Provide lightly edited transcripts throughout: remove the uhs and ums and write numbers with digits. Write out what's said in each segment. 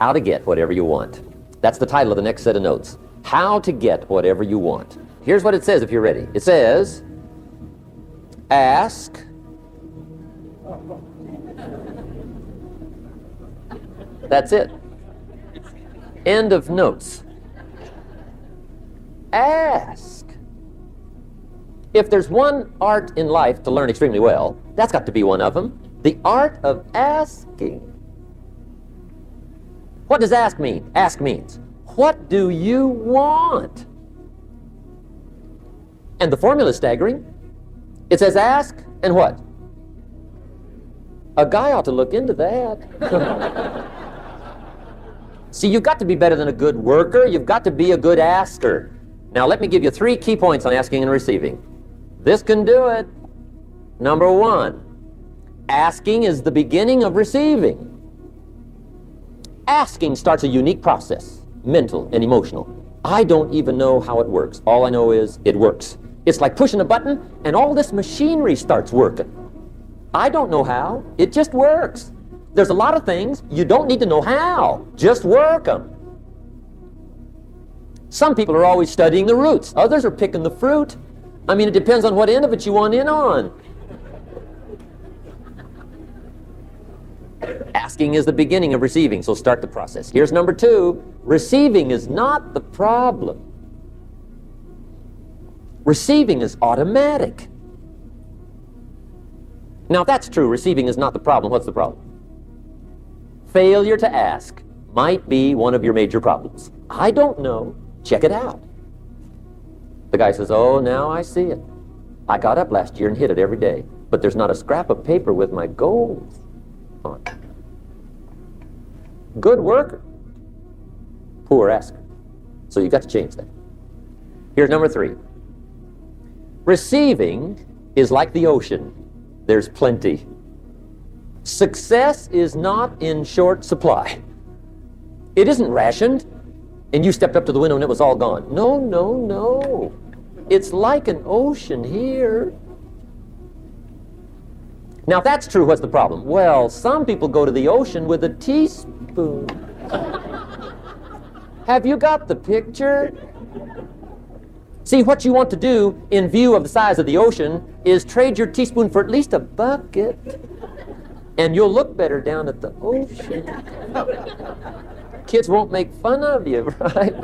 How to get whatever you want. That's the title of the next set of notes. How to get whatever you want. Here's what it says if you're ready. It says, ask. That's it. End of notes. Ask. If there's one art in life to learn extremely well, that's got to be one of them. The art of asking. What does ask mean? Ask means, what do you want? And the formula is staggering. It says ask and what? A guy ought to look into that. See, you've got to be better than a good worker. You've got to be a good asker. Now, let me give you 3 key points on asking and receiving. This can do it. Number 1, asking is the beginning of receiving. Asking starts a unique process, mental and emotional. I don't even know how it works. All I know is it works. It's like pushing a button and all this machinery starts working. I don't know how. It just works. There's a lot of things you don't need to know how. Just work them. Some people are always studying the roots. Others are picking the fruit. I mean, it depends on what end of it you want in on. Asking is the beginning of receiving, so start the process. Here's number 2. Receiving is not the problem. Receiving is automatic. Now, if that's true, receiving is not the problem. What's the problem? Failure to ask might be one of your major problems. I don't know. Check it out. The guy says, oh, now I see it. I got up last year and hit it every day, but there's not a scrap of paper with my goals on it. Good worker. Poor asker. So you've got to change that. Here's number 3. Receiving is like the ocean. There's plenty. Success is not in short supply. It isn't rationed, and you stepped up to the window and it was all gone. No, no, no. It's like an ocean here. Now, if that's true, what's the problem? Well, some people go to the ocean with a teaspoon. Have you got the picture? See, what you want to do in view of the size of the ocean is trade your teaspoon for at least a bucket. And you'll look better down at the ocean. Kids won't make fun of you, right?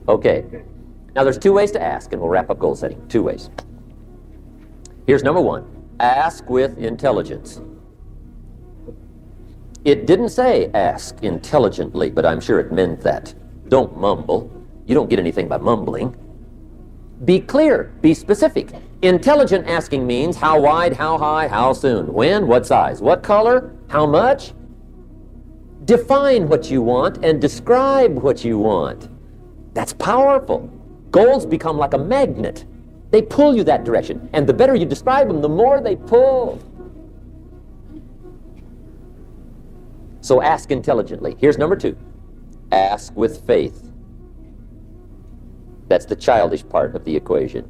Okay. Now, there's 2 ways to ask, and we'll wrap up goal setting. 2 ways. Here's number 1. Ask with intelligence. It didn't say ask intelligently, but I'm sure it meant that. Don't mumble. You don't get anything by mumbling. Be clear. Be specific. Intelligent asking means how wide, how high, how soon, when, what size, what color, how much. Define what you want and describe what you want. That's powerful. Goals become like a magnet. They pull you that direction. And the better you describe them, the more they pull. So ask intelligently. Here's number 2. Ask with faith. That's the childish part of the equation.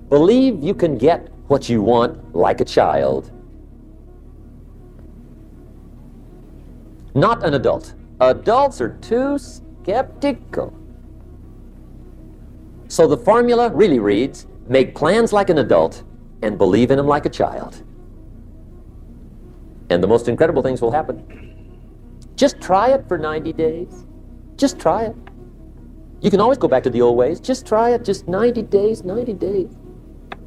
Believe you can get what you want like a child. Not an adult. Adults are too skeptical. So the formula really reads, make plans like an adult and believe in them like a child. And the most incredible things will happen. Just try it for 90 days. Just try it. You can always go back to the old ways. Just try it. Just 90 days, 90 days.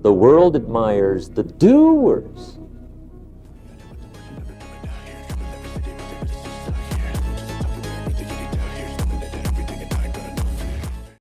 The world admires the doers.